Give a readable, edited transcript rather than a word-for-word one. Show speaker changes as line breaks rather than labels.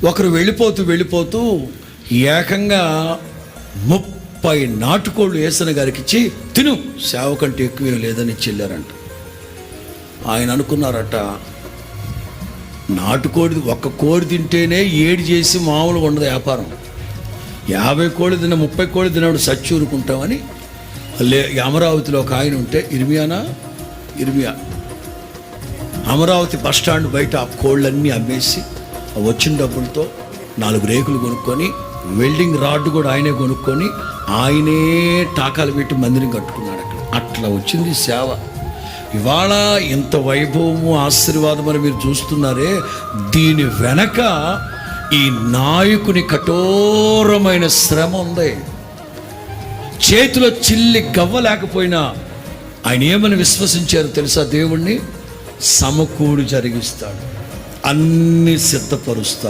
ఒకరు వెళ్ళిపోతూ ఏకంగా 30 నాటుకోళ్ళు యేసయ్య గారికి ఇచ్చి, తిను, సేవ కంటే ఎక్కువ లేదని చెల్లారంట. ఆయన అనుకున్నారట, నాటుకోడి ఒక్క కోడి తింటేనే ఏడు చేసి మామూలుగా ఉండదు వ్యాపారం. 50 కోళ్ళు తిన్న 30 కోళ్ళు తిన్నాడు సచ్చి ఊరుకుంటామని. అమరావతిలో ఒక ఆయన ఉంటే, ఇర్మియా అమరావతి బస్ స్టాండ్ బయట ఆ కోళ్ళన్నీ అమ్మేసి వచ్చిన డబ్బులతో 4 రేకులు కొనుక్కొని, వెల్డింగ్ రాడ్ కూడా ఆయనే కొనుక్కొని, ఆయనే టాకాలు పెట్టి మందిరం కట్టుకున్నాడు అక్కడ. అట్లా వచ్చింది సేవ. ఇవాళ ఇంత వైభవము, ఆశీర్వాదం అని మీరు చూస్తున్నారే, దీని వెనక ఈ నాయకుని కఠోరమైన శ్రమ ఉంది. చేతిలో చిల్లి గవ్వ లేకపోయినా ఆయన ఏమని విశ్వసించారు తెలుసా? దేవుణ్ణి సమకూడి జరిగిస్తాడు, అన్ని సిద్ధపరుస్తాడు.